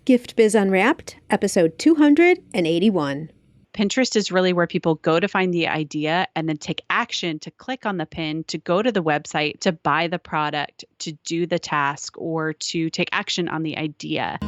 Gift Biz Unwrapped, episode 281. Pinterest is really where people go to find the idea and then take action to click on the pin, to go to the website, to buy the product, to do the task, or to take action on the idea.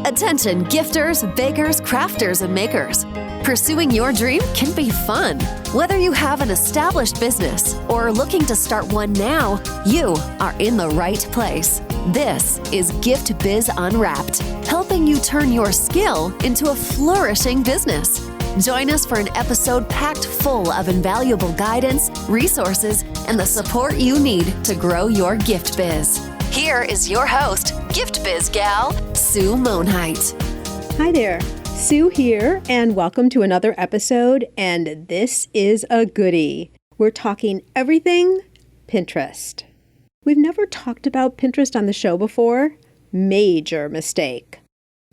Attention gifters, bakers, crafters, and makers. Pursuing your dream can be fun. Whether you have an established business or are looking to start one now, you are in the right place. This is Gift Biz Unwrapped, helping you turn your skill into a flourishing business. Join us for an episode packed full of invaluable guidance, resources, and the support you need to grow your gift biz. Here is your host, Gift Biz gal, Sue Monheit. Hi there, Sue here, and welcome to another episode, and this is a goodie. We're talking everything Pinterest. We've never talked about Pinterest on the show before. Major mistake.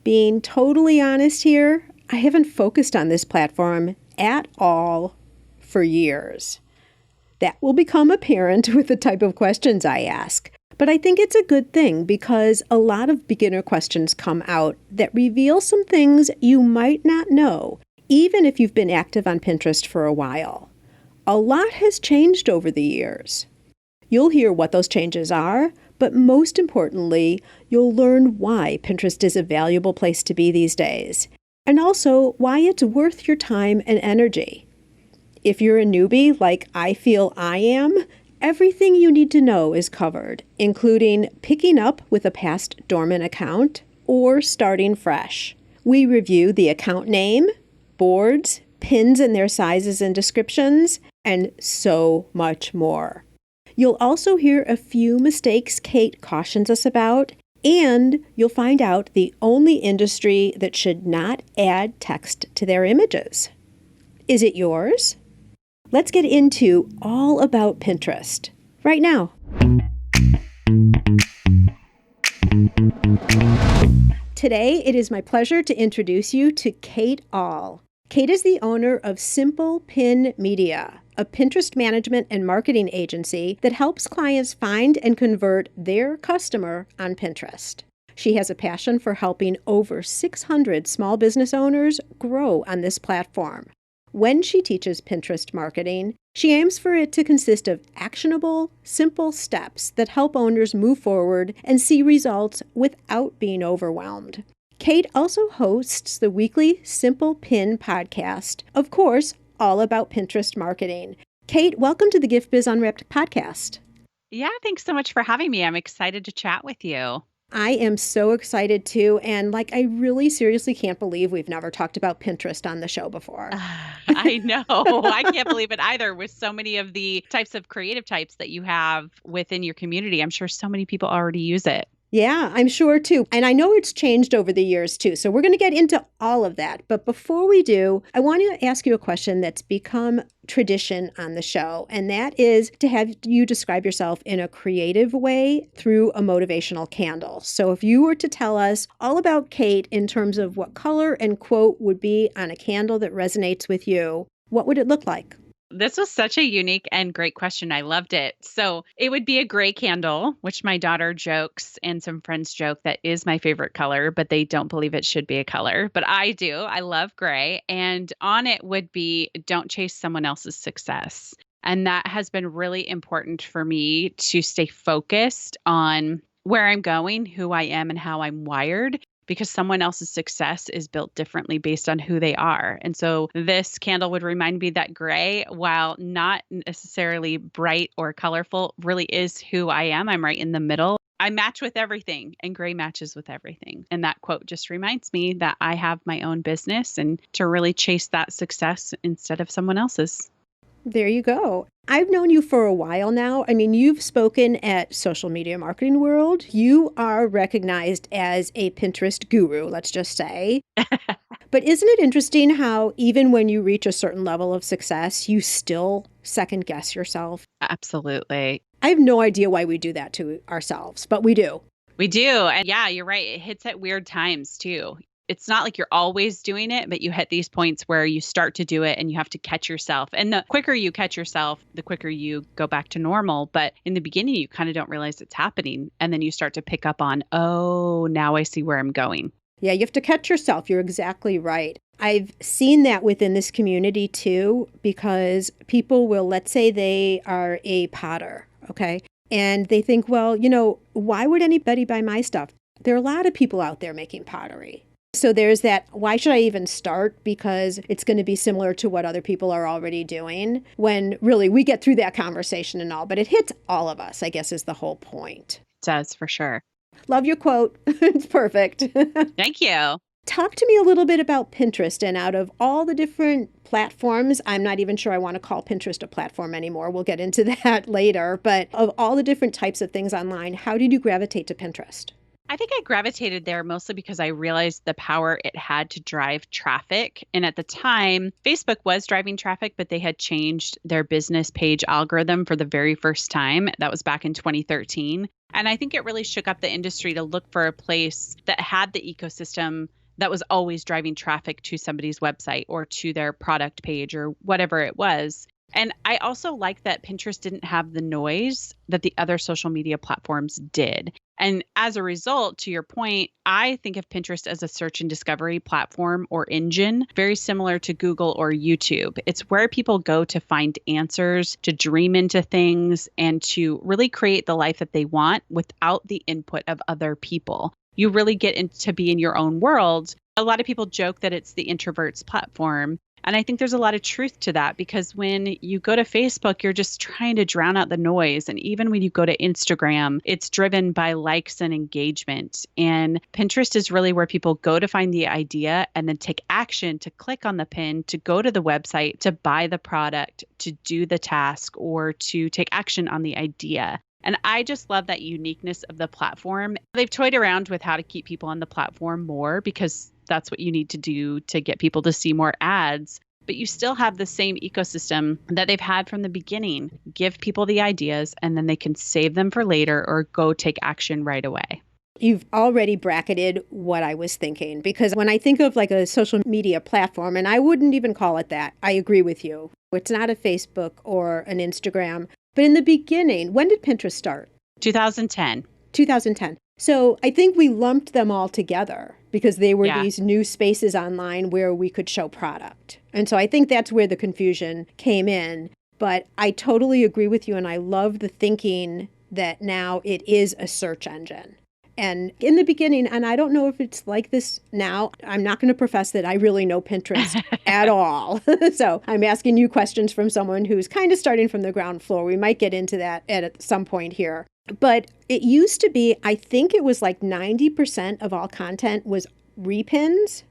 Being totally honest here, I haven't focused on this platform at all for years. That will become apparent with the type of questions I ask. But I think it's a good thing because a lot of beginner questions come out that reveal some things you might not know, even if you've been active on Pinterest for a while. A lot has changed over the years. You'll hear what those changes are, but most importantly, you'll learn why Pinterest is a valuable place to be these days, and also why it's worth your time and energy. If you're a newbie like I feel I am, everything you need to know is covered, including picking up with a past dormant account or starting fresh. We review the account name, boards, pins and their sizes and descriptions, and so much more. You'll also hear a few mistakes Kate cautions us about, and you'll find out the only industry that should not add text to their images. Is it yours? Let's get into all about Pinterest right now. Today, it is my pleasure to introduce you to Kate Ahl. Kate is the owner of Simple Pin Media, a Pinterest management and marketing agency that helps clients find and convert their customer on Pinterest. She has a passion for helping over 600 small business owners grow on this platform. When she teaches Pinterest marketing, she aims for it to consist of actionable, simple steps that help owners move forward and see results without being overwhelmed. Kate also hosts the weekly Simple Pin podcast, of course, all about Pinterest marketing. Kate, welcome to the Gift Biz Unwrapped podcast. Yeah, thanks so much for having me. I'm excited to chat with you. I am so excited too, and I really seriously can't believe we've never talked about Pinterest on the show before. I know. I can't believe it either with so many of the types of creative types that you have within your community. I'm sure so many people already use it. Yeah, I'm sure too. And I know it's changed over the years too. So we're going to get into all of that. But before we do, I want to ask you a question that's become tradition on the show. And that is to have you describe yourself in a creative way through a motivational candle. So if you were to tell us all about Kate in terms of what color and quote would be on a candle that resonates with you, what would it look like? This was such a unique and great question. I loved it. So it would be a gray candle, which my daughter jokes and some friends joke that is my favorite color, but they don't believe it should be a color. But I do. I love gray. And on it would be, don't chase someone else's success. And that has been really important for me to stay focused on where I'm going, who I am, and how I'm wired, because someone else's success is built differently based on who they are. And so this candle would remind me that gray, while not necessarily bright or colorful, really is who I am. I'm right in the middle. I match with everything, and gray matches with everything. And that quote just reminds me that I have my own business and to really chase that success instead of someone else's. There you go. I've known you for a while now. I mean, you've spoken at Social Media Marketing World. You are recognized as a Pinterest guru, let's just say. But isn't it interesting how even when you reach a certain level of success, you still second guess yourself? Absolutely. I have no idea why we do that to ourselves, but we do. We do. And yeah, you're right. It hits at weird times too. it's not like you're always doing it, but you hit these points where you start to do it and you have to catch yourself. And the quicker you catch yourself, the quicker you go back to normal. But in the beginning, you kind of don't realize it's happening. And then you start to pick up on, oh, now I see where I'm going. Yeah, you have to catch yourself. You're exactly right. I've seen that within this community too, because people will, let's say they are a potter, okay? And they think, well, why would anybody buy my stuff? There are a lot of people out there making pottery. So there's that, why should I even start? Because it's going to be similar to what other people are already doing, when really we get through that conversation and all, but it hits all of us, I guess, is the whole point. It does, for sure. Love your quote. It's perfect. Thank you. Talk to me a little bit about Pinterest. And out of all the different platforms, I'm not even sure I want to call Pinterest a platform anymore. We'll get into that later. But of all the different types of things online, how did you gravitate to Pinterest? I think I gravitated there mostly because I realized the power it had to drive traffic. And at the time, Facebook was driving traffic, but they had changed their business page algorithm for the very first time. That was back in 2013. And I think it really shook up the industry to look for a place that had the ecosystem that was always driving traffic to somebody's website or to their product page or whatever it was. And I also like that Pinterest didn't have the noise that the other social media platforms did. And as a result, to your point, I think of Pinterest as a search and discovery platform or engine, very similar to Google or YouTube. It's where people go to find answers, to dream into things, and to really create the life that they want without the input of other people. You really get to be in your own world. A lot of people joke that it's the introvert's platform. And I think there's a lot of truth to that, because when you go to Facebook, you're just trying to drown out the noise. And even when you go to Instagram, it's driven by likes and engagement. And Pinterest is really where people go to find the idea and then take action to click on the pin, to go to the website, to buy the product, to do the task, or to take action on the idea. And I just love that uniqueness of the platform. They've toyed around with how to keep people on the platform more, because that's what you need to do to get people to see more ads. But you still have the same ecosystem that they've had from the beginning. Give people the ideas and then they can save them for later or go take action right away. You've already bracketed what I was thinking, because when I think of like a social media platform, and I wouldn't even call it that, I agree with you. It's not a Facebook or an Instagram. But in the beginning, when did Pinterest start? 2010. 2010. So I think we lumped them all together because they were these new spaces online where we could show product. And so I think that's where the confusion came in. But I totally agree with you. And I love the thinking that now it is a search engine. And in the beginning, and I don't know if it's like this now, I'm not going to profess that I really know Pinterest at all. So I'm asking you questions from someone who's kind of starting from the ground floor. We might get into that at some point here. But it used to be, I think it was like 90% of all content was repins.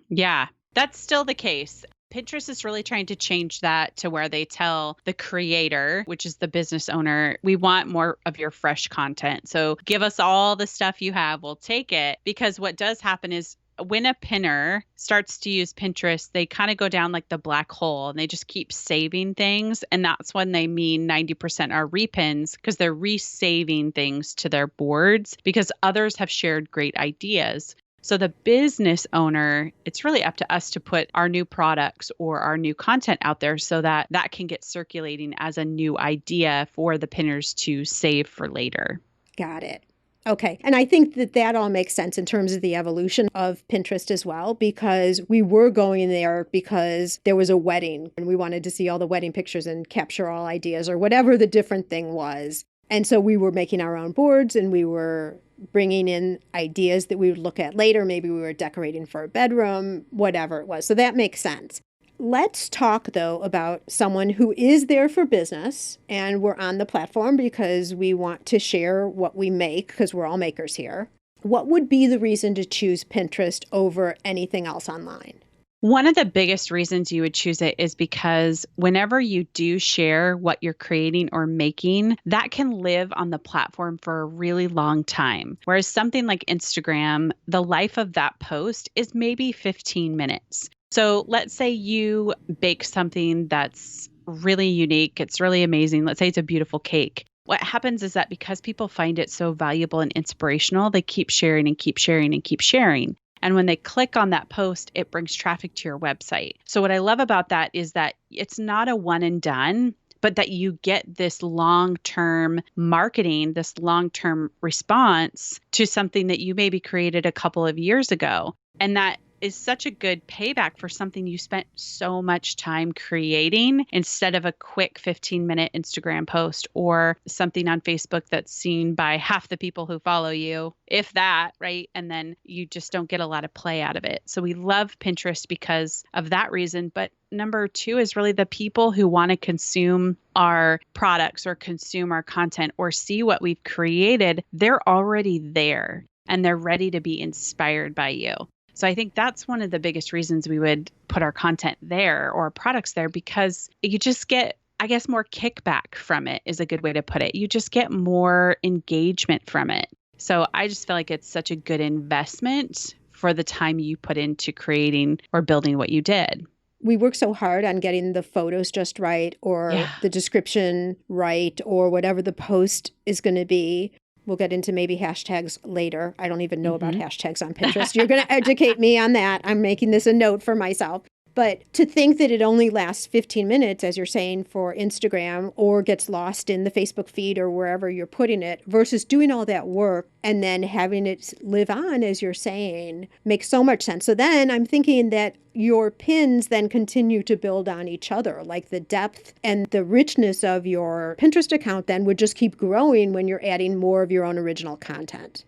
Yeah, that's still the case. Pinterest is really trying to change that to where they tell the creator, which is the business owner, we want more of your fresh content. So give us all the stuff you have. We'll take it. Because what does happen is when a pinner starts to use Pinterest, they kind of go down like the black hole and they just keep saving things. And that's when they mean 90% are repins, because they're resaving things to their boards because others have shared great ideas. So the business owner, it's really up to us to put our new products or our new content out there so that that can get circulating as a new idea for the pinners to save for later. Got it. Okay. And I think that all makes sense in terms of the evolution of Pinterest as well, because we were going there because there was a wedding and we wanted to see all the wedding pictures and capture all ideas or whatever the different thing was. And so we were making our own boards and we were bringing in ideas that we would look at later. Maybe we were decorating for a bedroom, whatever it was. So that makes sense. Let's talk, though, about someone who is there for business, and we're on the platform because we want to share what we make, because we're all makers here. What would be the reason to choose Pinterest over anything else online? One of the biggest reasons you would choose it is because whenever you do share what you're creating or making, that can live on the platform for a really long time. Whereas something like Instagram, the life of that post is maybe 15 minutes. So let's say you bake something that's really unique. It's really amazing. Let's say it's a beautiful cake. What happens is that because people find it so valuable and inspirational, they keep sharing and keep sharing and keep sharing. And when they click on that post, it brings traffic to your website. So what I love about that is that it's not a one and done, but that you get this long-term marketing, this long-term response to something that you maybe created a couple of years ago. And that is such a good payback for something you spent so much time creating instead of a quick 15-minute Instagram post or something on Facebook that's seen by half the people who follow you, if that, right? And then you just don't get a lot of play out of it. So we love Pinterest because of that reason. But number two is really the people who want to consume our products or consume our content or see what we've created. They're already there and they're ready to be inspired by you. So I think that's one of the biggest reasons we would put our content there or products there, because you just get, I guess, more kickback from it is a good way to put it. You just get more engagement from it. So I just feel like it's such a good investment for the time you put into creating or building what you did. We work so hard on getting the photos just right or the description right or whatever the post is going to be. We'll get into maybe hashtags later. I don't even know about hashtags on Pinterest. You're going to educate me on that. I'm making this a note for myself. But to think that it only lasts 15 minutes, as you're saying, for Instagram or gets lost in the Facebook feed or wherever you're putting it versus doing all that work and then having it live on, as you're saying, makes so much sense. So then I'm thinking that your pins then continue to build on each other, like the depth and the richness of your Pinterest account then would just keep growing when you're adding more of your own original content.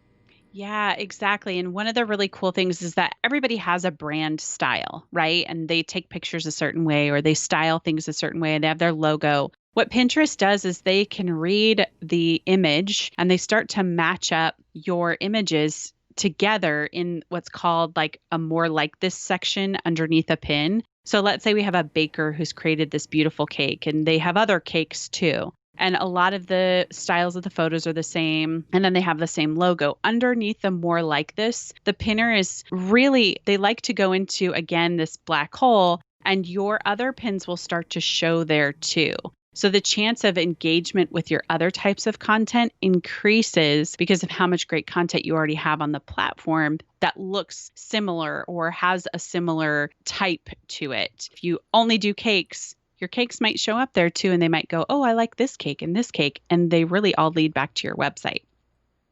Yeah, exactly. And one of the really cool things is that everybody has a brand style, right? And they take pictures a certain way or they style things a certain way and they have their logo. What Pinterest does is they can read the image and they start to match up your images together in what's called like a more like this section underneath a pin. So let's say we have a baker who's created this beautiful cake and they have other cakes too. And a lot of the styles of the photos are the same. And then they have the same logo. Underneath the more like this, the pinner is really, they like to go into, again, this black hole. And your other pins will start to show there too. So the chance of engagement with your other types of content increases because of how much great content you already have on the platform that looks similar or has a similar type to it. If you only do cakes, your cakes might show up there too, and they might go, oh, I like this cake, and they really all lead back to your website.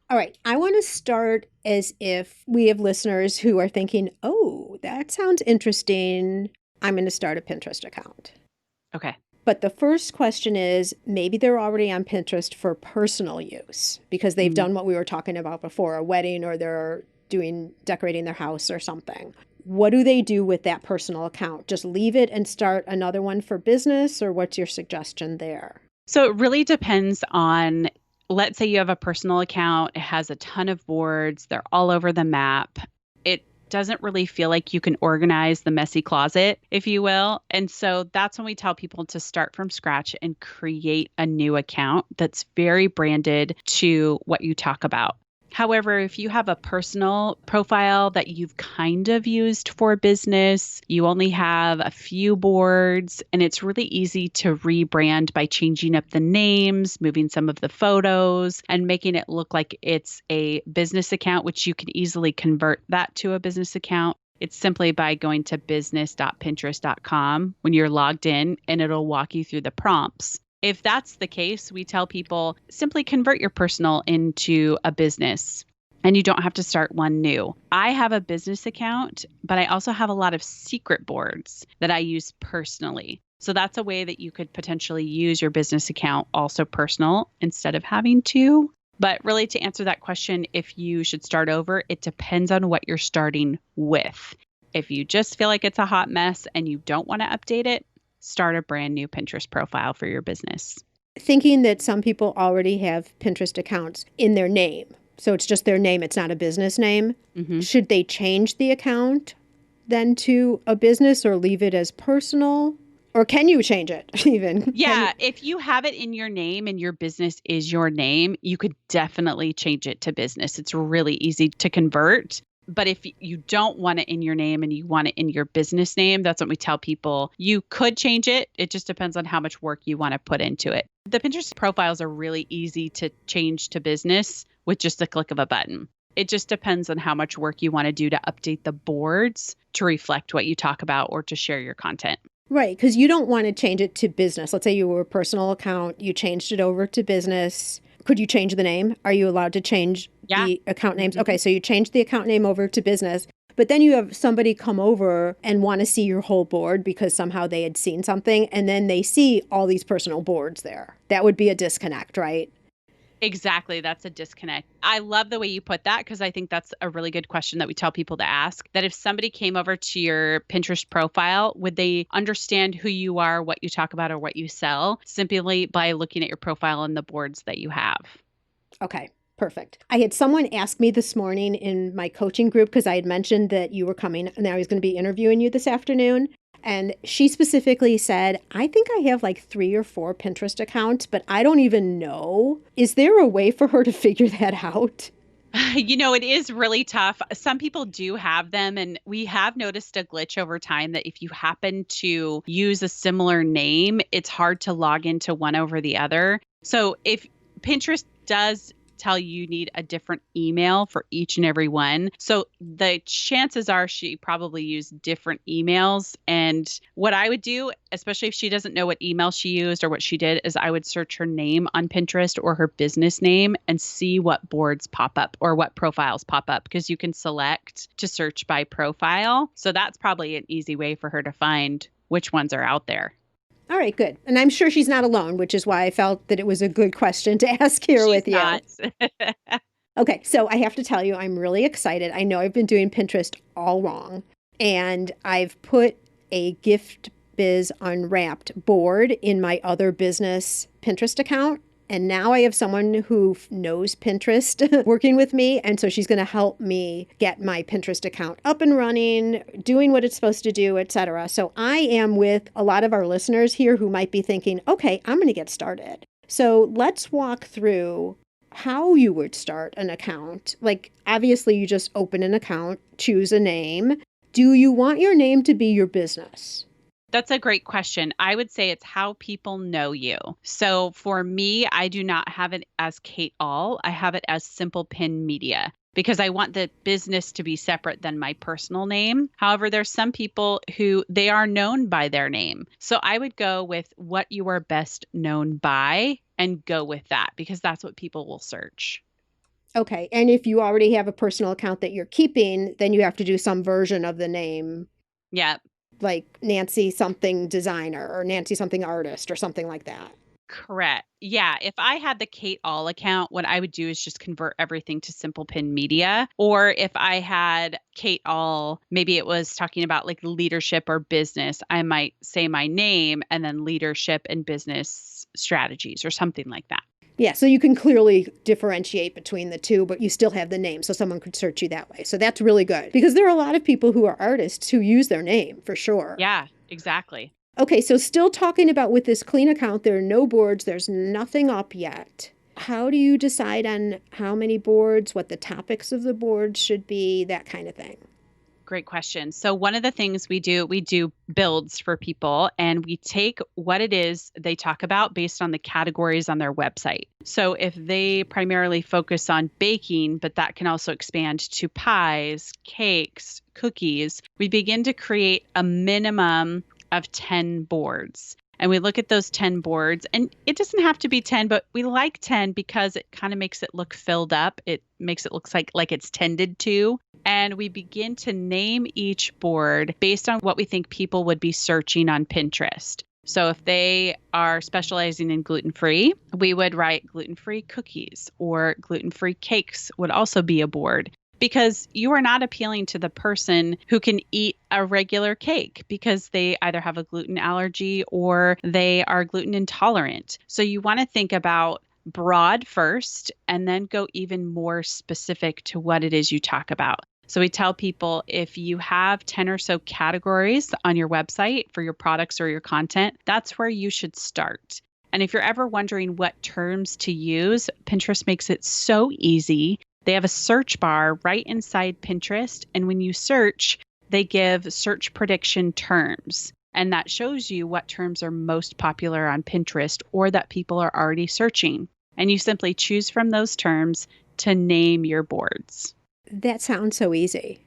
All right. I want to start as if we have listeners who are thinking, oh, that sounds interesting. I'm going to start a Pinterest account. Okay. But the first question is, maybe they're already on Pinterest for personal use because they've done what we were talking about before, a wedding, or they're decorating their house or something. What do they do with that personal account? Just leave it and start another one for business, or what's your suggestion there? So it really depends on, let's say you have a personal account, it has a ton of boards, they're all over the map. It doesn't really feel like you can organize the messy closet, if you will. And so that's when we tell people to start from scratch and create a new account that's very branded to what you talk about. However, if you have a personal profile that you've kind of used for business, you only have a few boards, and it's really easy to rebrand by changing up the names, moving some of the photos, and making it look like it's a business account, which you can easily convert that to a business account. It's simply by going to business.pinterest.com when you're logged in, and it'll walk you through the prompts. If that's the case, we tell people simply convert your personal into a business and you don't have to start one new. I have a business account, but I also have a lot of secret boards that I use personally. So that's a way that you could potentially use your business account also personal instead of having to. But really, to answer that question, if you should start over, it depends on what you're starting with. If you just feel like it's a hot mess and you don't want to update it, start a brand new Pinterest profile for your business. Thinking that some people already have Pinterest accounts in their name. So it's just their name. It's not a business name. Should they change the account then to a business or leave it as personal? Or can you change it even? Yeah. If you have it in your name and your business is your name, you could definitely change it to business. It's really easy to convert. But if you don't want it in your name and you want it in your business name, that's what we tell people. You could change it. It just depends on how much work you want to put into it. The Pinterest profiles are really easy to change to business with just a click of a button. It just depends on how much work you want to do to update the boards to reflect what you talk about or to share your content. Right, because you don't want to change it to business. Let's say you were a personal account, you changed it over to business. Could you change the name? Are you allowed to change Yeah. the account names? Mhm. Okay, so you change the account name over to business, but then you have somebody come over and want to see your whole board because somehow they had seen something, and then they see all these personal boards there. That would be a disconnect, right? Exactly. That's a disconnect. I love the way you put that because I think that's a really good question that we tell people to ask. That if somebody came over to your Pinterest profile, would they understand who you are, what you talk about, or what you sell simply by looking at your profile and the boards that you have? Okay, perfect. I had someone ask me this morning in my coaching group because I had mentioned that you were coming and I was going to be interviewing you this afternoon. And she specifically said, I think I have like 3 or 4 Pinterest accounts, but I don't even know. Is there a way for her to figure that out? It is really tough. Some people do have them, and we have noticed a glitch over time that if you happen to use a similar name, it's hard to log into one over the other. So if Pinterest does tell you need a different email for each and every one. So the chances are she probably used different emails. And what I would do, especially if she doesn't know what email she used or what she did, is I would search her name on Pinterest or her business name and see what boards pop up or what profiles pop up because you can select to search by profile. So that's probably an easy way for her to find which ones are out there. All right, good. And I'm sure she's not alone, which is why I felt that it was a good question to ask here with you. Not. Okay, so I have to tell you, I'm really excited. I know I've been doing Pinterest all wrong, and I've put a Gift Biz Unwrapped board in my other business Pinterest account. And now I have someone who knows Pinterest working with me. And so she's going to help me get my Pinterest account up and running, doing what it's supposed to do, etc. So I am with a lot of our listeners here who might be thinking, okay, I'm going to get started. So let's walk through how you would start an account. Like, obviously, you just open an account, choose a name. Do you want your name to be your business? That's a great question. I would say it's how people know you. So for me, I do not have it as Kate All. I have it as Simple Pin Media because I want the business to be separate than my personal name. However, there's some people who they are known by their name. So I would go with what you are best known by and go with that because that's what people will search. Okay. And if you already have a personal account that you're keeping, then you have to do some version of the name. Yeah. Like Nancy something designer or Nancy something artist or something like that. Correct. Yeah. If I had the Kate All account, what I would do is just convert everything to Simple Pin Media. Or if I had Kate All, maybe it was talking about like leadership or business, I might say my name and then leadership and business strategies or something like that. Yeah, so you can clearly differentiate between the two, but you still have the name, so someone could search you that way. So that's really good because there are a lot of people who are artists who use their name for sure. Yeah, exactly. Okay, so still talking about with this clean account, there are no boards, there's nothing up yet. How do you decide on how many boards, what the topics of the boards should be, that kind of thing? Great question. So one of the things we do builds for people and we take what it is they talk about based on the categories on their website. So if they primarily focus on baking, but that can also expand to pies, cakes, cookies, we begin to create a minimum of 10 boards. And we look at those 10 boards and it doesn't have to be 10, but we like 10 because it kind of makes it look filled up. It makes it look like it's tended to. And we begin to name each board based on what we think people would be searching on Pinterest. So if they are specializing in gluten-free, we would write gluten-free cookies or gluten-free cakes would also be a board. Because you are not appealing to the person who can eat a regular cake because they either have a gluten allergy or they are gluten intolerant. So you want to think about broad first and then go even more specific to what it is you talk about. So we tell people if you have 10 or so categories on your website for your products or your content, that's where you should start. And if you're ever wondering what terms to use, Pinterest makes it so easy. They have a search bar right inside Pinterest. And when you search, they give search prediction terms. And that shows you what terms are most popular on Pinterest or that people are already searching. And you simply choose from those terms to name your boards. That sounds so easy.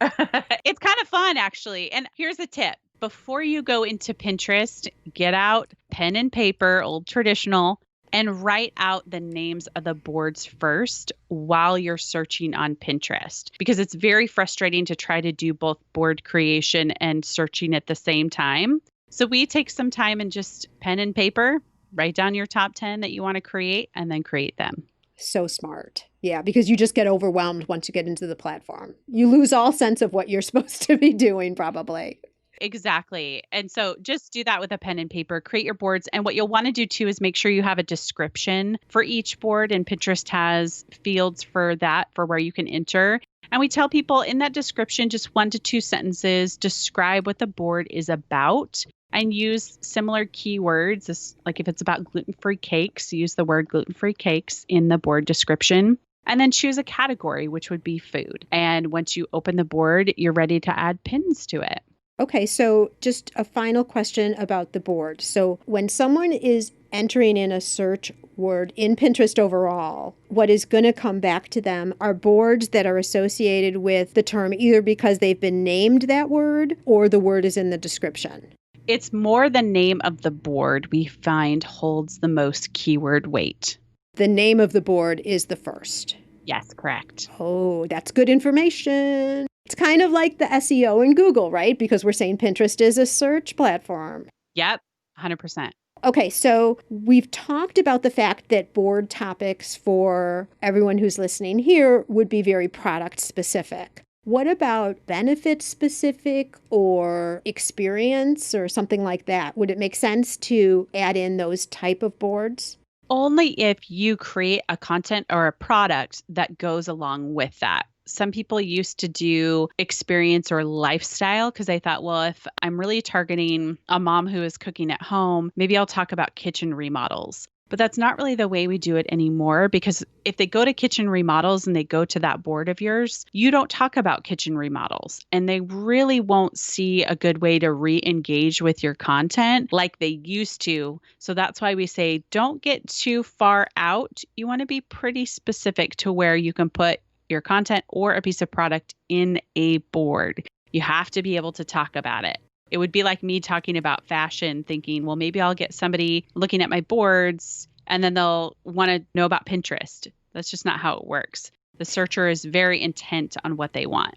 It's kind of fun, actually. And here's a tip. Before you go into Pinterest, get out pen and paper, old traditional, and write out the names of the boards first while you're searching on Pinterest, because it's very frustrating to try to do both board creation and searching at the same time. So we take some time and just pen and paper, write down your top 10 that you want to create, and then create them. So smart. Yeah, because you just get overwhelmed once you get into the platform. You lose all sense of what you're supposed to be doing, probably. Exactly. And so just do that with a pen and paper, create your boards. And what you'll want to do too is make sure you have a description for each board. And Pinterest has fields for that, for where you can enter. And we tell people in that description, just 1 to 2 sentences, describe what the board is about and use similar keywords. Like if it's about gluten-free cakes, use the word gluten-free cakes in the board description. And then choose a category, which would be food. And once you open the board, you're ready to add pins to it. Okay, so just a final question about the board. So when someone is entering in a search word in Pinterest overall, what is going to come back to them are boards that are associated with the term either because they've been named that word or the word is in the description. It's more the name of the board we find holds the most keyword weight. The name of the board is the first. Yes, correct. Oh, that's good information. It's kind of like the SEO in Google, right? Because we're saying Pinterest is a search platform. Yep, 100%. Okay, so we've talked about the fact that board topics for everyone who's listening here would be very product specific. What about benefit specific or experience or something like that? Would it make sense to add in those type of boards? Only if you create a content or a product that goes along with that. Some people used to do experience or lifestyle because they thought, well, if I'm really targeting a mom who is cooking at home, maybe I'll talk about kitchen remodels. But that's not really the way we do it anymore, because if they go to kitchen remodels and they go to that board of yours, you don't talk about kitchen remodels and they really won't see a good way to re-engage with your content like they used to. So that's why we say don't get too far out. You want to be pretty specific to where you can put your content or a piece of product in a board. You have to be able to talk about it. It would be like me talking about fashion, thinking, well, maybe I'll get somebody looking at my boards and then they'll want to know about Pinterest. That's just not how it works. The searcher is very intent on what they want.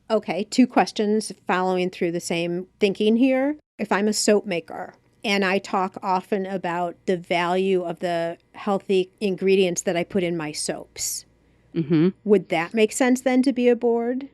Okay, 2 questions following through the same thinking here. If I'm a soap maker and I talk often about the value of the healthy ingredients that I put in my soaps, would that make sense then to be a board?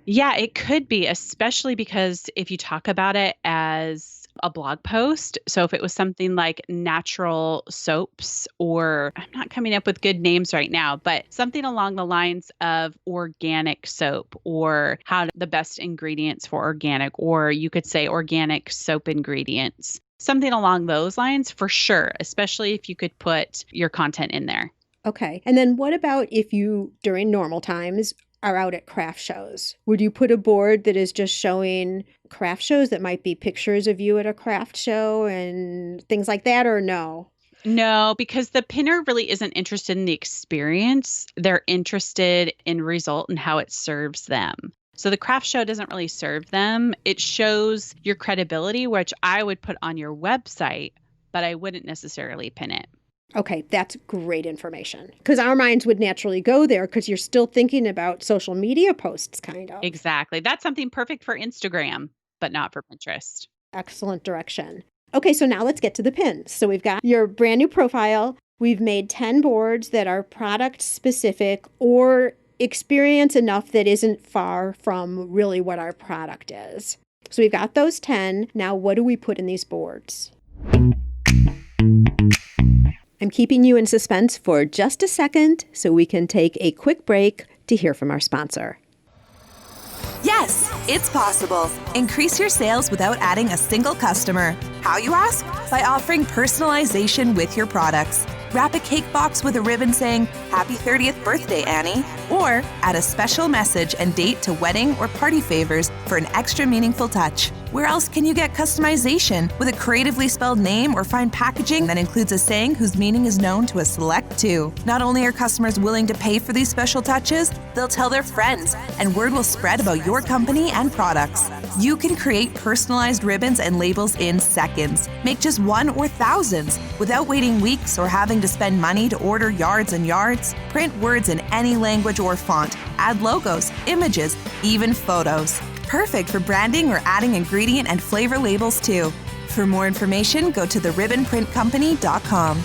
Yeah, it could be, especially because if you talk about it as a blog post. So if it was something like natural soaps, or I'm not coming up with good names right now, but something along the lines of organic soap or how the best ingredients for organic, or you could say organic soap ingredients, something along those lines for sure, especially if you could put your content in there. Okay. And then what about if you, during normal times, are out at craft shows? Would you put a board that is just showing craft shows that might be pictures of you at a craft show and things like that, or no? No, because the pinner really isn't interested in the experience. They're interested in result and how it serves them. So the craft show doesn't really serve them. It shows your credibility, which I would put on your website, but I wouldn't necessarily pin it. Okay, that's great information, because our minds would naturally go there because you're still thinking about social media posts, kind of. Exactly. That's something perfect for Instagram, but not for Pinterest. Excellent direction. Okay, so now let's get to the pins. So we've got your brand new profile. We've made 10 boards that are product specific or experience enough that isn't far from really what our product is. So we've got those 10. Now, what do we put in these boards? I'm keeping you in suspense for just a second so we can take a quick break to hear from our sponsor. Yes, it's possible. Increase your sales without adding a single customer. How, you ask? By offering personalization with your products. Wrap a cake box with a ribbon saying, "Happy 30th birthday, Annie." Or add a special message and date to wedding or party favors for an extra meaningful touch. Where else can you get customization with a creatively spelled name or find packaging that includes a saying whose meaning is known to a select few? Not only are customers willing to pay for these special touches, they'll tell their friends, and word will spread about your company and products. You can create personalized ribbons and labels in seconds. Make just one or thousands without waiting weeks or having to spend money to order yards and yards. Print words in any language or font. Add logos, images, even photos. Perfect for branding or adding ingredient and flavor labels too. For more information, go to theribbonprintcompany.com.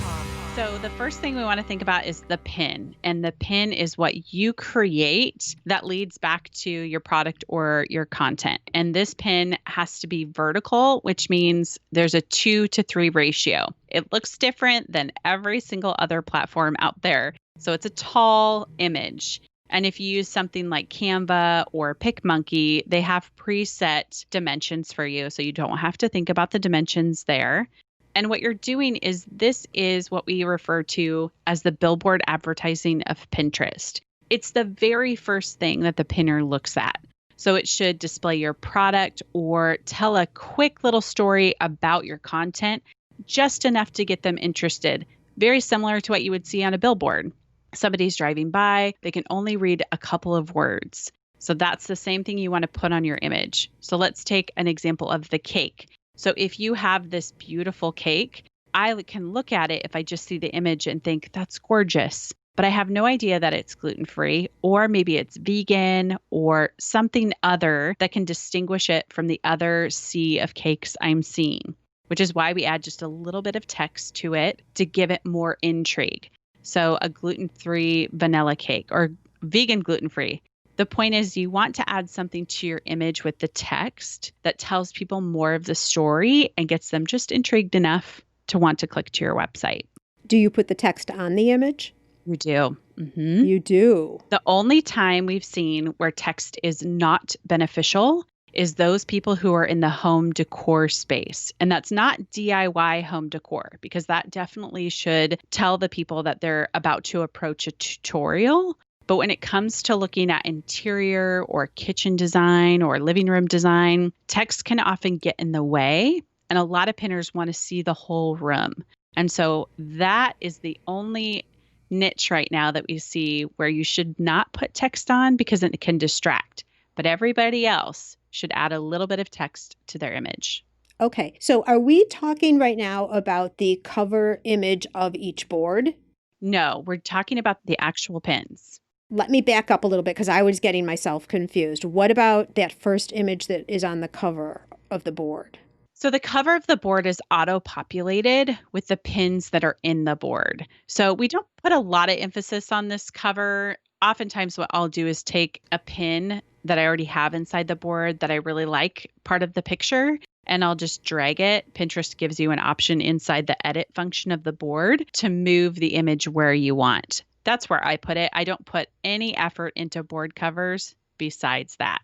So the first thing we want to think about is the pin. And the pin is what you create that leads back to your product or your content. And this pin has to be vertical, which means there's a 2:3 ratio. It looks different than every single other platform out there. So it's a tall image. And if you use something like Canva or PicMonkey, they have preset dimensions for you. So you don't have to think about the dimensions there. And what you're doing is this is what we refer to as the billboard advertising of Pinterest. It's the very first thing that the pinner looks at. So it should display your product or tell a quick little story about your content, just enough to get them interested. Very similar to what you would see on a billboard. Somebody's driving by, they can only read a couple of words. So that's the same thing you want to put on your image. So let's take an example of the cake. So if you have this beautiful cake, I can look at it if I just see the image and think, that's gorgeous. But I have no idea that it's gluten-free, or maybe it's vegan or something other that can distinguish it from the other sea of cakes I'm seeing, which is why we add just a little bit of text to it to give it more intrigue. So a gluten-free vanilla cake or vegan gluten-free. The point is you want to add something to your image with the text that tells people more of the story and gets them just intrigued enough to want to click to your website. Do you put the text on the image? You do. Mm-hmm. You do. The only time we've seen where text is not beneficial is those people who are in the home decor space. And that's not DIY home decor, because that definitely should tell the people that they're about to approach a tutorial. But when it comes to looking at interior or kitchen design or living room design, text can often get in the way. And a lot of pinners want to see the whole room. And so that is the only niche right now that we see where you should not put text on because it can distract. But everybody else should add a little bit of text to their image. Okay, so are we talking right now about the cover image of each board? No, we're talking about the actual pins. Let me back up a little bit because I was getting myself confused. What about that first image that is on the cover of the board? So the cover of the board is auto-populated with the pins that are in the board. So we don't put a lot of emphasis on this cover. Oftentimes what I'll do is take a pin that I already have inside the board that I really like, part of the picture, and I'll just drag it. Pinterest gives you an option inside the edit function of the board to move the image where you want. That's where I put it. I don't put any effort into board covers besides that.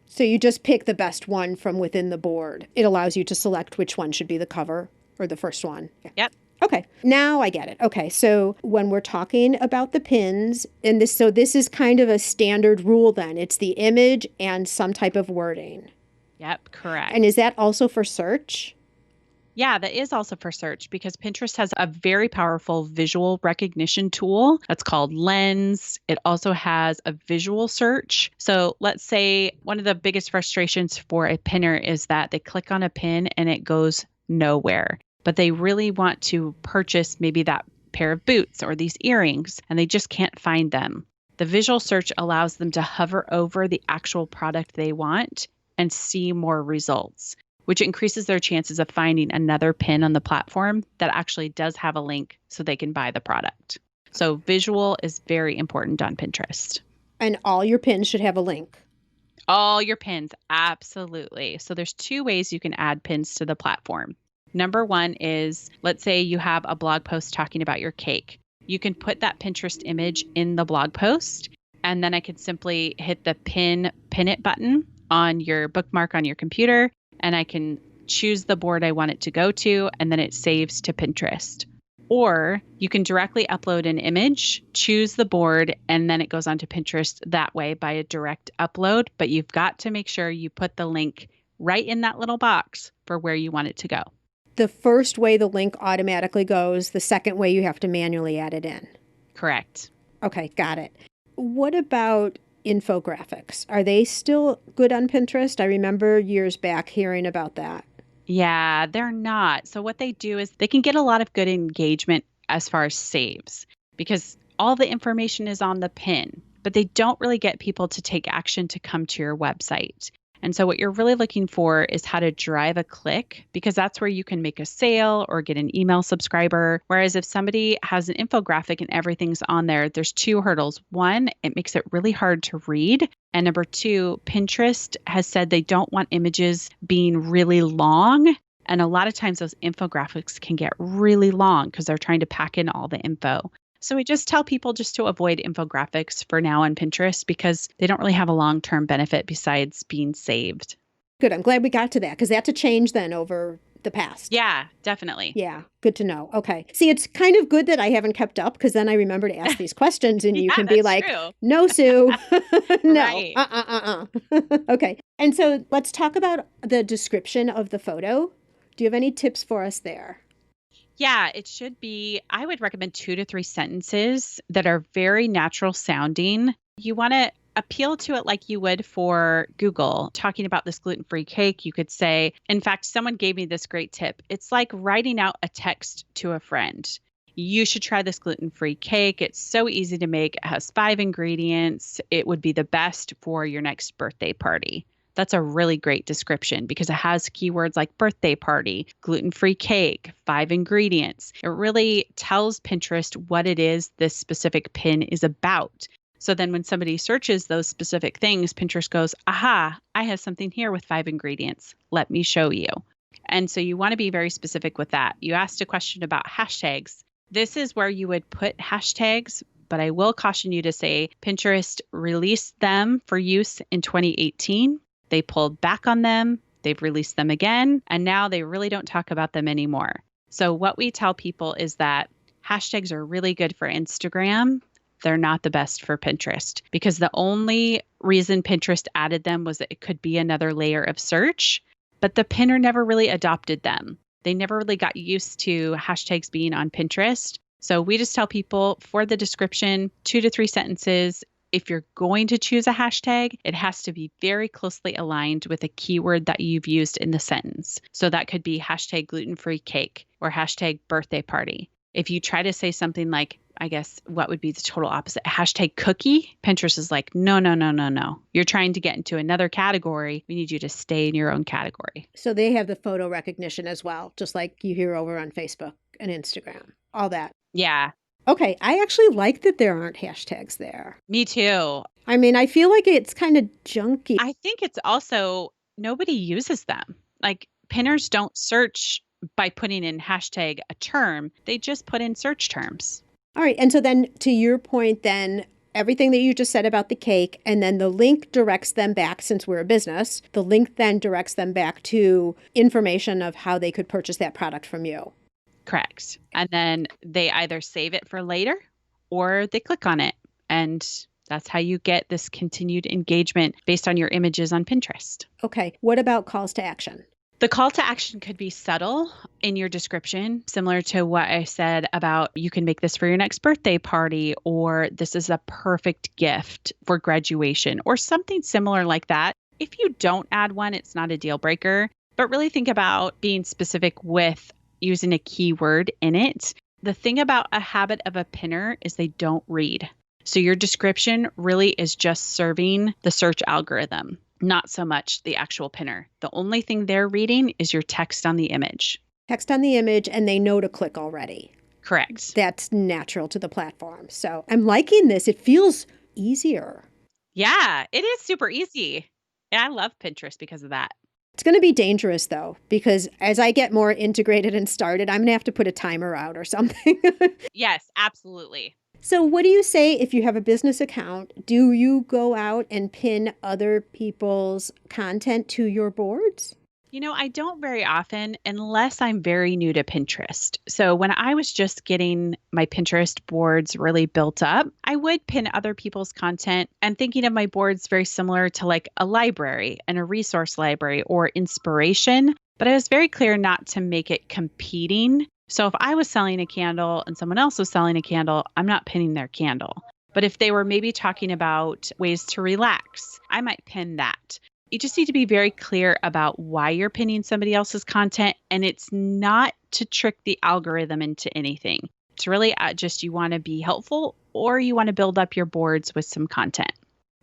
So you just pick the best one from within the board. It allows you to select which one should be the cover or the first one. Yep. Okay, now I get it. Okay, so when we're talking about the pins, and this is kind of a standard rule then. It's the image and some type of wording. Yep, correct. And is that also for search? Yeah, that is also for search because Pinterest has a very powerful visual recognition tool that's called Lens. It also has a visual search. So let's say one of the biggest frustrations for a pinner is that they click on a pin and it goes nowhere, but they really want to purchase maybe that pair of boots or these earrings and they just can't find them. The visual search allows them to hover over the actual product they want and see more results, which increases their chances of finding another pin on the platform that actually does have a link so they can buy the product. So visual is very important on Pinterest. And all your pins should have a link. All your pins, absolutely. So there's two ways you can add pins to the platform. Number one is, let's say you have a blog post talking about your cake. You can put that Pinterest image in the blog post, and then I could simply hit the pin it button on your bookmark on your computer, and I can choose the board I want it to go to, and then it saves to Pinterest. Or you can directly upload an image, choose the board, and then it goes onto Pinterest that way by a direct upload. But you've got to make sure you put the link right in that little box for where you want it to go. The first way the link automatically goes, the second way you have to manually add it in. Correct. Okay, got it. What about infographics? Are they still good on Pinterest? I remember years back hearing about that. Yeah, they're not. So what they do is they can get a lot of good engagement as far as saves because all the information is on the pin, but they don't really get people to take action to come to your website. And so what you're really looking for is how to drive a click because that's where you can make a sale or get an email subscriber. Whereas if somebody has an infographic and everything's on there, there's two hurdles. One, it makes it really hard to read. And number two, Pinterest has said they don't want images being really long. And a lot of times those infographics can get really long because they're trying to pack in all the info. So we just tell people just to avoid infographics for now on Pinterest because they don't really have a long-term benefit besides being saved. Good. I'm glad we got to that because that's a change then over the past. Yeah, definitely. Yeah. Good to know. Okay. See, it's kind of good that I haven't kept up because then I remember to ask these questions and you can be like, true. no, Sue. No. Right. Okay. And so let's talk about the description of the photo. Do you have any tips for us there? Yeah, it should be, I would recommend 2 to 3 sentences that are very natural sounding. You want to appeal to it like you would for Google. Talking about this gluten-free cake, you could say, in fact, someone gave me this great tip. It's like writing out a text to a friend. You should try this gluten-free cake. It's so easy to make. It has 5 ingredients. It would be the best for your next birthday party. That's a really great description because it has keywords like birthday party, gluten-free cake, 5 ingredients. It really tells Pinterest what it is this specific pin is about. So then when somebody searches those specific things, Pinterest goes, aha, I have something here with 5 ingredients. Let me show you. And so you want to be very specific with that. You asked a question about hashtags. This is where you would put hashtags, but I will caution you to say Pinterest released them for use in 2018. They pulled back on them, they've released them again, and now they really don't talk about them anymore. So what we tell people is that hashtags are really good for Instagram. They're not the best for Pinterest because the only reason Pinterest added them was that it could be another layer of search, but the pinner never really adopted them. They never really got used to hashtags being on Pinterest. So we just tell people for the description, 2 to 3 sentences. If you're going to choose a hashtag, it has to be very closely aligned with a keyword that you've used in the sentence. So that could be hashtag gluten-free cake or hashtag birthday party. If you try to say something like, I guess, what would be the total opposite? Hashtag cookie, Pinterest is like, no. You're trying to get into another category. We need you to stay in your own category. So they have the photo recognition as well, just like you hear over on Facebook and Instagram, all that. Yeah. Okay, I actually like that there aren't hashtags there. Me too. I mean, I feel like it's kind of junky. I think it's also nobody uses them. Like pinners don't search by putting in hashtag a term. They just put in search terms. All right. And so then to your point, then everything that you just said about the cake, and then the link directs them back, since we're a business, the link then directs them back to information of how they could purchase that product from you. Correct. And then they either save it for later or they click on it. And that's how you get this continued engagement based on your images on Pinterest. Okay. What about calls to action? The call to action could be subtle in your description, similar to what I said about you can make this for your next birthday party, or this is a perfect gift for graduation, or something similar like that. If you don't add one, it's not a deal breaker, but really think about being specific with using a keyword in it. The thing about a habit of a pinner is they don't read. So your description really is just serving the search algorithm, not so much the actual pinner. The only thing they're reading is your text on the image. Text on the image, and they know to click already. Correct. That's natural to the platform. So I'm liking this. It feels easier. Yeah, it is super easy. Yeah, I love Pinterest because of that. It's going to be dangerous, though, because as I get more integrated and started, I'm going to have to put a timer out or something. Yes, absolutely. So what do you say if you have a business account? Do you go out and pin other people's content to your boards? I don't very often unless I'm very new to Pinterest. So when I was just getting my Pinterest boards really built up, I would pin other people's content and thinking of my boards very similar to like a library and a resource library or inspiration. But I was very clear not to make it competing. So if I was selling a candle and someone else was selling a candle, I'm not pinning their candle. But if they were maybe talking about ways to relax, I might pin that. You just need to be very clear about why you're pinning somebody else's content. And it's not to trick the algorithm into anything. It's really just you want to be helpful or you want to build up your boards with some content.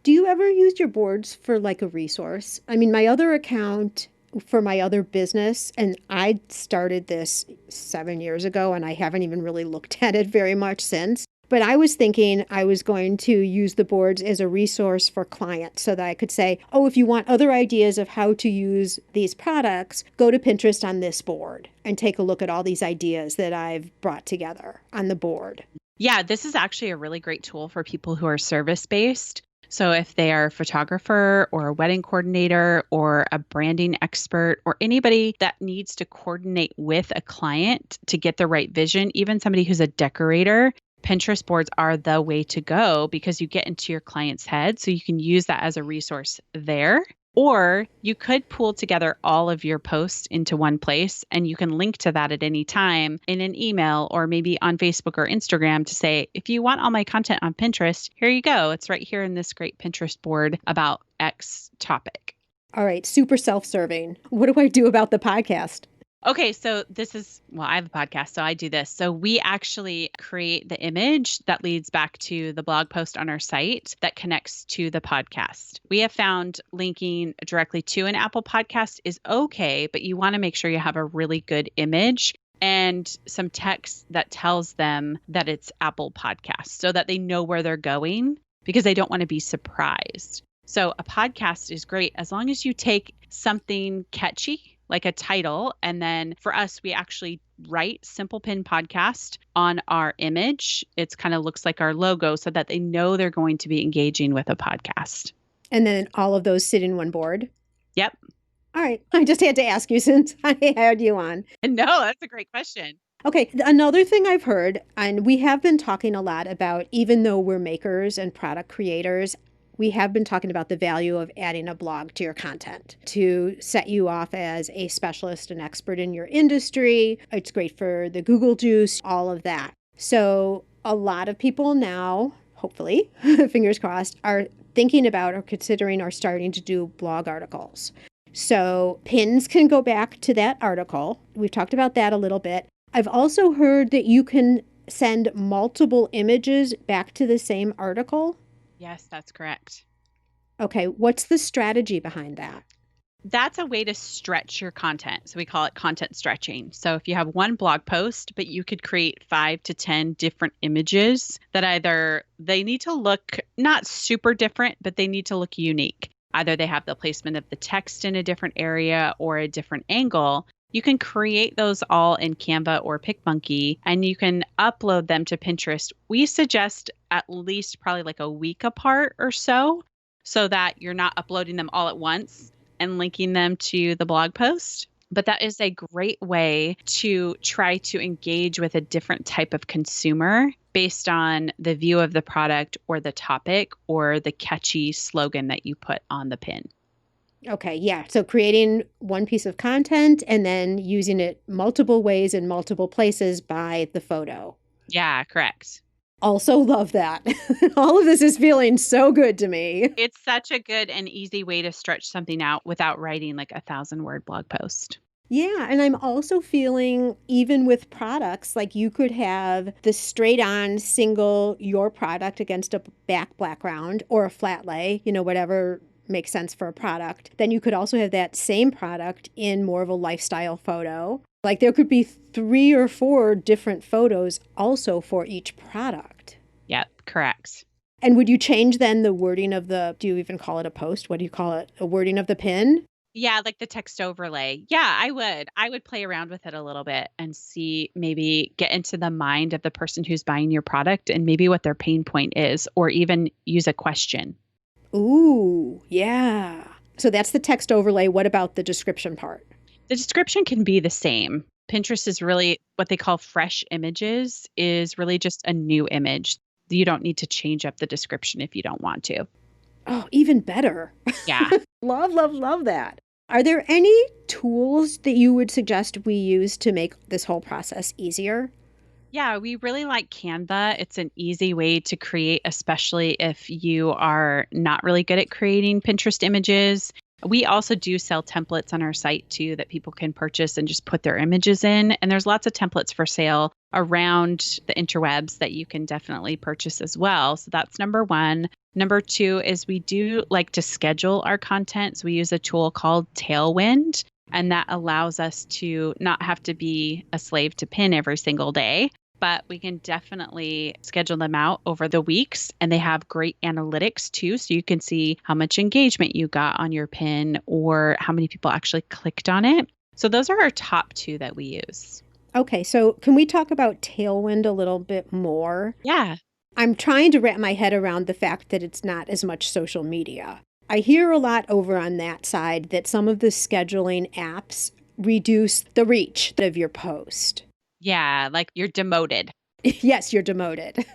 Do you ever use your boards for like a resource? I mean, my other account for my other business, and I started this 7 years ago and I haven't even really looked at it very much since. But I was thinking I was going to use the boards as a resource for clients so that I could say, oh, if you want other ideas of how to use these products, go to Pinterest on this board and take a look at all these ideas that I've brought together on the board. Yeah, this is actually a really great tool for people who are service-based. So if they are a photographer or a wedding coordinator or a branding expert or anybody that needs to coordinate with a client to get the right vision, even somebody who's a decorator, Pinterest boards are the way to go because you get into your client's head. So you can use that as a resource there. Or you could pool together all of your posts into one place and you can link to that at any time in an email or maybe on Facebook or Instagram to say, if you want all my content on Pinterest, here you go. It's right here in this great Pinterest board about X topic. All right, super self-serving. What do I do about the podcast? Okay, so I have a podcast, so I do this. So we actually create the image that leads back to the blog post on our site that connects to the podcast. We have found linking directly to an Apple podcast is okay, but you want to make sure you have a really good image and some text that tells them that it's Apple Podcast so that they know where they're going because they don't want to be surprised. So a podcast is great as long as you take something catchy like a title. And then for us, we actually write Simple Pin Podcast on our image. It's kind of looks like our logo so that they know they're going to be engaging with a podcast. And then all of those sit in one board? Yep. All right. I just had to ask you since I had you on. No, that's a great question. Okay. Another thing I've heard, and we have been talking a lot about, even though we're makers and product creators, we have been talking about the value of adding a blog to your content to set you off as a specialist and expert in your industry. It's great for the Google juice, all of that. So a lot of people now, hopefully, fingers crossed, are thinking about or considering or starting to do blog articles. So pins can go back to that article. We've talked about that a little bit. I've also heard that you can send multiple images back to the same article. Yes, that's correct. Okay, what's the strategy behind that? That's a way to stretch your content. So we call it content stretching. So if you have one blog post, but you could create 5 to 10 different images that either they need to look not super different, but they need to look unique. Either they have the placement of the text in a different area or a different angle. You can create those all in Canva or PicMonkey, and you can upload them to Pinterest. We suggest at least probably like a week apart or so that you're not uploading them all at once and linking them to the blog post. But that is a great way to try to engage with a different type of consumer based on the view of the product or the topic or the catchy slogan that you put on the pin. Okay, yeah. So creating one piece of content and then using it multiple ways in multiple places by the photo. Yeah, correct. Also love that. All of this is feeling so good to me. It's such a good and easy way to stretch something out without writing like a 1,000-word blog post. Yeah, and I'm also feeling even with products, like you could have the straight on single your product against a back background or a flat lay, whatever makes sense for a product. Then you could also have that same product in more of a lifestyle photo. Like there could be 3 or 4 different photos also for each product. Yep, correct. And would you change then the wording of do you even call it a post? What do you call it? A wording of the pin? Yeah, like the text overlay. Yeah, I would. I would play around with it a little bit and see, maybe get into the mind of the person who's buying your product and maybe what their pain point is, or even use a question. Ooh, yeah. So that's the text overlay. What about the description part? The description can be the same. Pinterest is really what they call fresh images, is really just a new image. You don't need to change up the description if you don't want to. Oh, even better. Yeah. Love, love, love that. Are there any tools that you would suggest we use to make this whole process easier? Yeah, we really like Canva. It's an easy way to create, especially if you are not really good at creating Pinterest images. We also do sell templates on our site too that people can purchase and just put their images in. And there's lots of templates for sale around the interwebs that you can definitely purchase as well. So that's number one. Number two is we do like to schedule our content. So we use a tool called Tailwind, and that allows us to not have to be a slave to pin every single day. But we can definitely schedule them out over the weeks, and they have great analytics too. So you can see how much engagement you got on your pin or how many people actually clicked on it. So those are our top two that we use. Okay, so can we talk about Tailwind a little bit more? Yeah. I'm trying to wrap my head around the fact that it's not as much social media. I hear a lot over on that side that some of the scheduling apps reduce the reach of your post. Yeah, like you're demoted. Yes, you're demoted.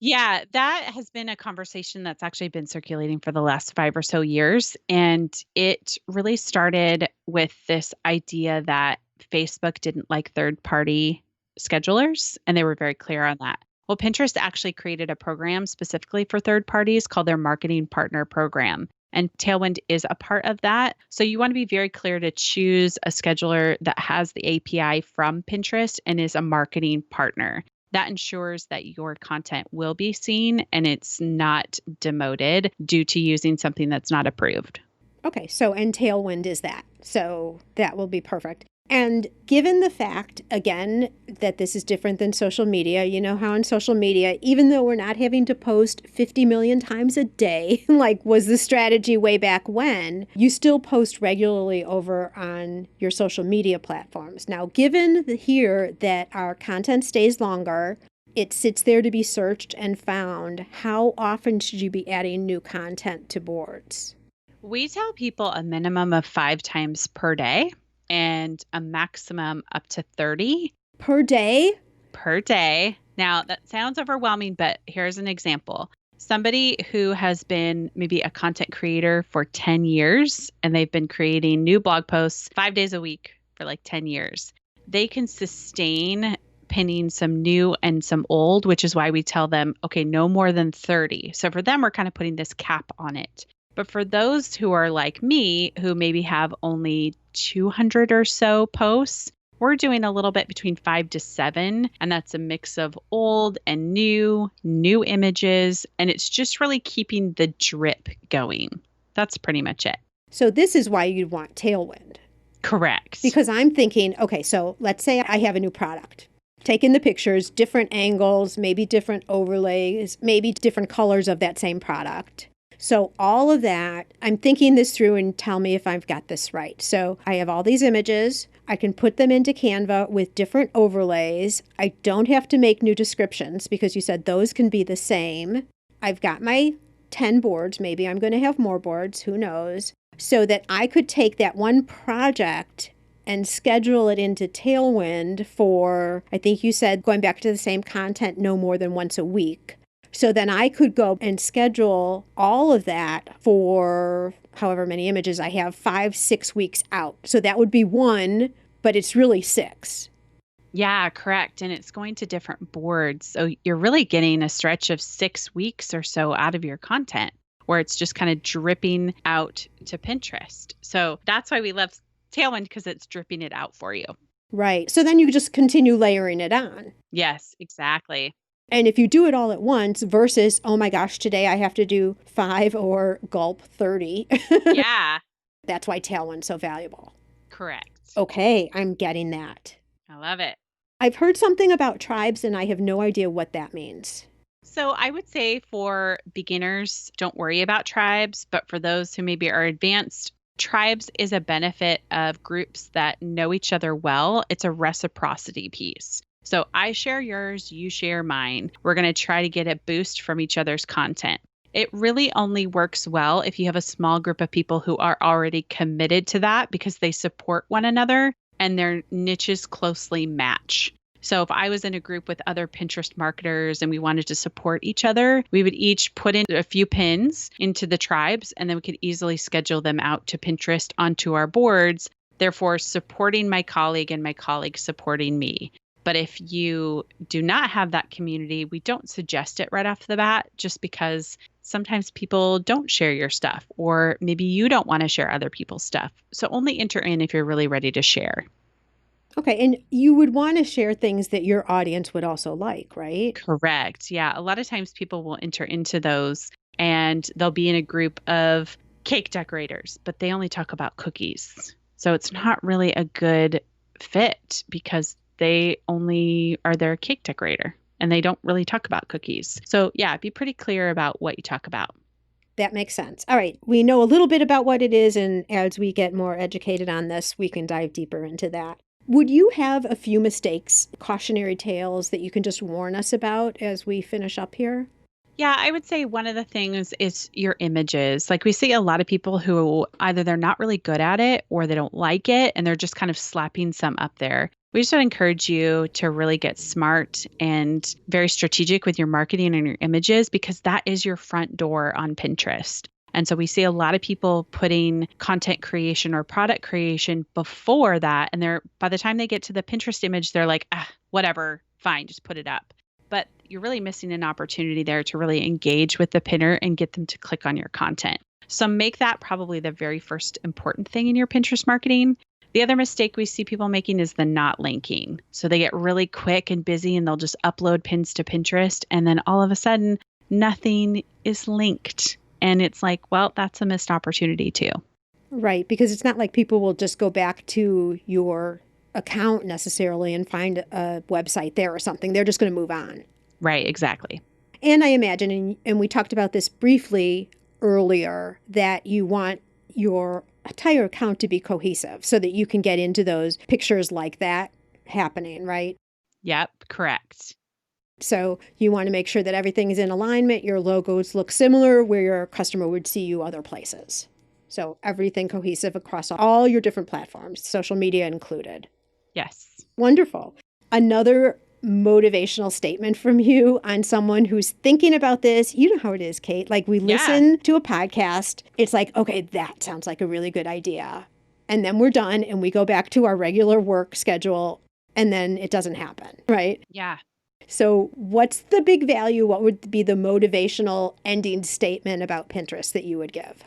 Yeah, that has been a conversation that's actually been circulating for the last 5 or so years. And it really started with this idea that Facebook didn't like third-party schedulers, and they were very clear on that. Well, Pinterest actually created a program specifically for third parties called their Marketing Partner Program. And Tailwind is a part of that. So you want to be very clear to choose a scheduler that has the API from Pinterest and is a marketing partner. That ensures that your content will be seen and it's not demoted due to using something that's not approved. Okay, so and Tailwind is that. So that will be perfect. And given the fact, again, that this is different than social media, you know how on social media, even though we're not having to post 50 million times a day, like was the strategy way back when, you still post regularly over on your social media platforms. Now, given here that our content stays longer, it sits there to be searched and found, how often should you be adding new content to boards? We tell people a minimum of 5 times per day and a maximum up to 30 Per day? per day. Now, that sounds overwhelming, but here's an example. Somebody who has been maybe a content creator for 10 years and they've been creating new blog posts 5 days a week for like 10 years, they can sustain pinning some new and some old, which is why we tell them, okay, no more than 30. So for them, we're kind of putting this cap on it. But for those who are like me, who maybe have only 200 or so posts, we're doing a little bit between 5 to 7. And that's a mix of old and new images. And it's just really keeping the drip going. That's pretty much it. So this is why you'd want Tailwind. Correct. Because I'm thinking, okay, so let's say I have a new product. Taking the pictures, different angles, maybe different overlays, maybe different colors of that same product. So all of that, I'm thinking this through and tell me if I've got this right. So I have all these images. I can put them into Canva with different overlays. I don't have to make new descriptions because you said those can be the same. I've got my 10 boards. Maybe I'm going to have more boards. Who knows? So that I could take that one project and schedule it into Tailwind for, I think you said, going back to the same content, no more than once a week. So then I could go and schedule all of that for however many images I have, 5-6 weeks out. So that would be one, but it's really 6. Yeah, correct. And it's going to different boards. So you're really getting a stretch of 6 weeks or so out of your content where it's just kind of dripping out to Pinterest. So that's why we love Tailwind, because it's dripping it out for you. Right. So then you just continue layering it on. Yes, exactly. And if you do it all at once versus, oh my gosh, today I have to do 5 or gulp 30. Yeah. That's why Tailwind's so valuable. Correct. Okay, I'm getting that. I love it. I've heard something about tribes and I have no idea what that means. So I would say for beginners, don't worry about tribes. But for those who maybe are advanced, tribes is a benefit of groups that know each other well. It's a reciprocity piece. So I share yours, you share mine. We're going to try to get a boost from each other's content. It really only works well if you have a small group of people who are already committed to that because they support one another and their niches closely match. So if I was in a group with other Pinterest marketers and we wanted to support each other, we would each put in a few pins into the tribes and then we could easily schedule them out to Pinterest onto our boards, therefore supporting my colleague and my colleague supporting me. But if you do not have that community, we don't suggest it right off the bat just because sometimes people don't share your stuff, or maybe you don't want to share other people's stuff. So only enter in if you're really ready to share. Okay. And you would want to share things that your audience would also like, right? Correct. Yeah. A lot of times people will enter into those and they'll be in a group of cake decorators, but they only talk about cookies. So it's not really a good fit because they only are their cake decorator and they don't really talk about cookies. So yeah, be pretty clear about what you talk about. That makes sense. All right. We know a little bit about what it is. And as we get more educated on this, we can dive deeper into that. Would you have a few mistakes, cautionary tales that you can just warn us about as we finish up here? Yeah, I would say one of the things is your images. Like we see a lot of people who either they're not really good at it or they don't like it and they're just kind of slapping some up there. We just would encourage you to really get smart and very strategic with your marketing and your images because that is your front door on Pinterest. And so we see a lot of people putting content creation or product creation before that. And they're by the time they get to the Pinterest image, they're like, whatever, fine, just put it up. But you're really missing an opportunity there to really engage with the pinner and get them to click on your content. So make that probably the very first important thing in your Pinterest marketing. The other mistake we see people making is the not linking. So they get really quick and busy and they'll just upload pins to Pinterest. And then all of a sudden, nothing is linked. And it's like, well, that's a missed opportunity too. Right. Because it's not like people will just go back to your account necessarily and find a website there or something. They're just going to move on. Right, exactly. And I imagine, and we talked about this briefly earlier, that you want your entire account to be cohesive so that you can get into those pictures like that happening, right? Yep, correct. So you want to make sure that everything is in alignment, your logos look similar where your customer would see you other places. So everything cohesive across all your different platforms, social media included. Yes. Wonderful. Another motivational statement from you on someone who's thinking about this. You know how it is, Kate. Like we listen to a podcast. It's like, okay, that sounds like a really good idea. And then we're done and we go back to our regular work schedule and then it doesn't happen, right? Yeah. So what's the big value? What would be the motivational ending statement about Pinterest that you would give?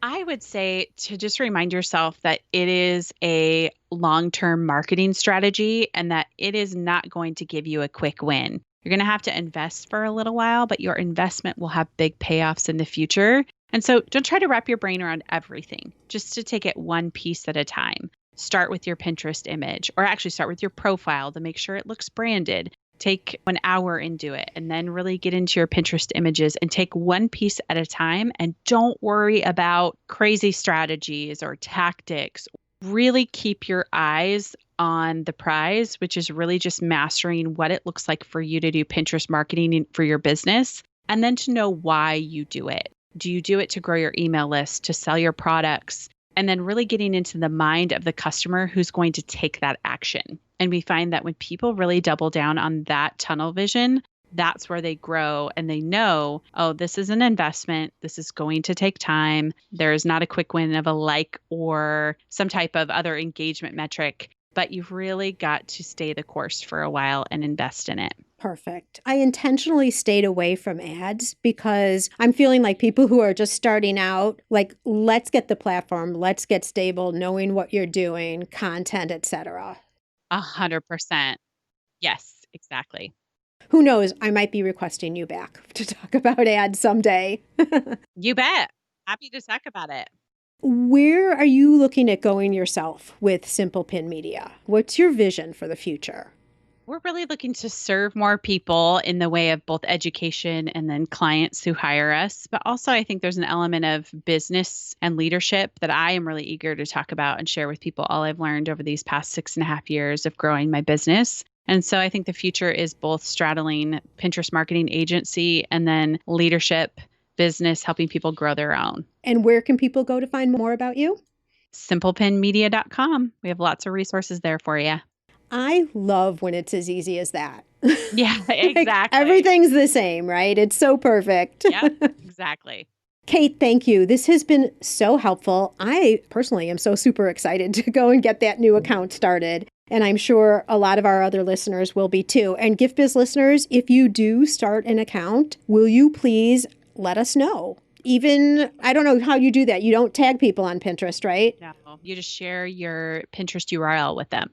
I would say to just remind yourself that it is a long-term marketing strategy and that it is not going to give you a quick win. You're going to have to invest for a little while, but your investment will have big payoffs in the future. And so don't try to wrap your brain around everything, just to take it one piece at a time. Start with your Pinterest image, or actually start with your profile to make sure it looks branded. Take an hour and do it, and then really get into your Pinterest images and take one piece at a time. And don't worry about crazy strategies or tactics. Really keep your eyes on the prize, which is really just mastering what it looks like for you to do Pinterest marketing for your business, and then to know why you do it. Do you do it to grow your email list, to sell your products? And then really getting into the mind of the customer who's going to take that action. And we find that when people really double down on that tunnel vision, that's where they grow and they know, oh, this is an investment. This is going to take time. There is not a quick win of a like or some type of other engagement metric, but you've really got to stay the course for a while and invest in it. Perfect. I intentionally stayed away from ads because I'm feeling like people who are just starting out, like, let's get the platform, let's get stable, knowing what you're doing, content, etc. 100%. Yes, exactly. Who knows? I might be requesting you back to talk about ads someday. You bet. Happy to talk about it. Where are you looking at going yourself with Simple Pin Media? What's your vision for the future? We're really looking to serve more people in the way of both education and then clients who hire us. But also, I think there's an element of business and leadership that I am really eager to talk about and share with people all I've learned over these past 6.5 years of growing my business. And so I think the future is both straddling Pinterest marketing agency and then leadership business, helping people grow their own. And where can people go to find more about you? SimplePinMedia.com. We have lots of resources there for you. I love when it's as easy as that. Yeah, exactly. Like, everything's the same, right? It's so perfect. Yeah, exactly. Kate, thank you. This has been so helpful. I personally am so super excited to go and get that new account started. And I'm sure a lot of our other listeners will be too. And GiftBiz listeners, if you do start an account, will you please let us know? Even, I don't know how you do that. You don't tag people on Pinterest, right? No, you just share your Pinterest URL with them.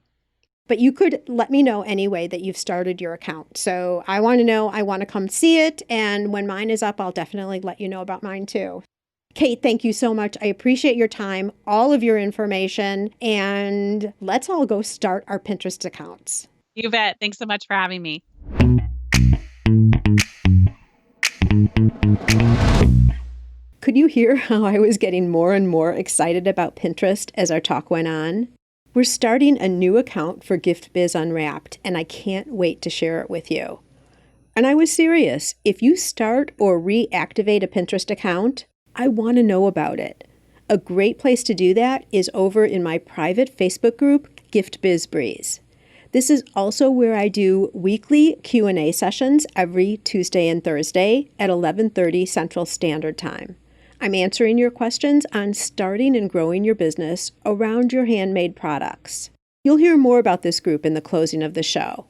But you could let me know anyway that you've started your account. So I want to know, I want to come see it. And when mine is up, I'll definitely let you know about mine too. Kate, thank you so much. I appreciate your time, all of your information, and let's all go start our Pinterest accounts. You bet. Thanks so much for having me. Could you hear how I was getting more and more excited about Pinterest as our talk went on? We're starting a new account for GiftBiz Unwrapped, and I can't wait to share it with you. And I was serious. If you start or reactivate a Pinterest account, I want to know about it. A great place to do that is over in my private Facebook group, GiftBiz Breeze. This is also where I do weekly Q&A sessions every Tuesday and Thursday at 11:30 Central Standard Time. I'm answering your questions on starting and growing your business around your handmade products. You'll hear more about this group in the closing of the show.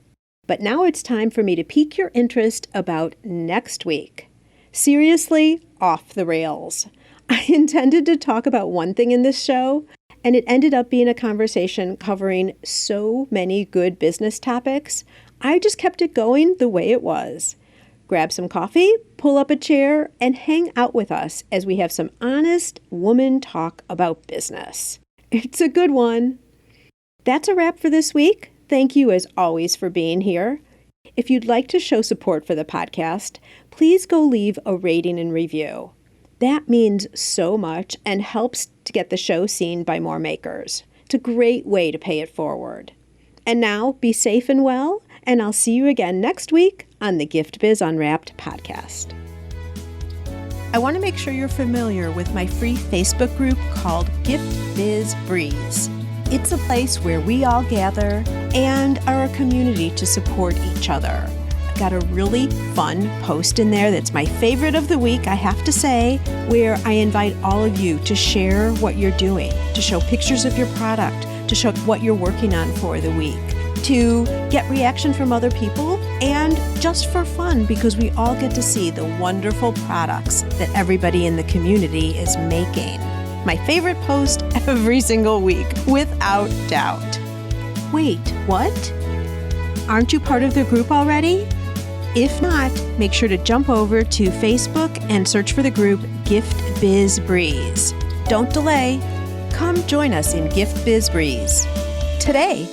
But now it's time for me to pique your interest about next week. Seriously, off the rails. I intended to talk about one thing in this show, and it ended up being a conversation covering so many good business topics. I just kept it going the way it was. Grab some coffee, pull up a chair, and hang out with us as we have some honest woman talk about business. It's a good one. That's a wrap for this week. Thank you as always for being here. If you'd like to show support for the podcast, please go leave a rating and review. That means so much and helps to get the show seen by more makers. It's a great way to pay it forward. And now, be safe and well, and I'll see you again next week on the GiftBiz Unwrapped podcast. I want to make sure you're familiar with my free Facebook group called GiftBiz Breeze. It's a place where we all gather and are a community to support each other. I've got a really fun post in there that's my favorite of the week, I have to say, where I invite all of you to share what you're doing, to show pictures of your product, to show what you're working on for the week, to get reaction from other people, and just for fun because we all get to see the wonderful products that everybody in the community is making. My favorite post every single week, without doubt. Wait, what? Aren't you part of the group already? If not, make sure to jump over to Facebook and search for the group Gift Biz Breeze. Don't delay. Come join us in Gift Biz Breeze today.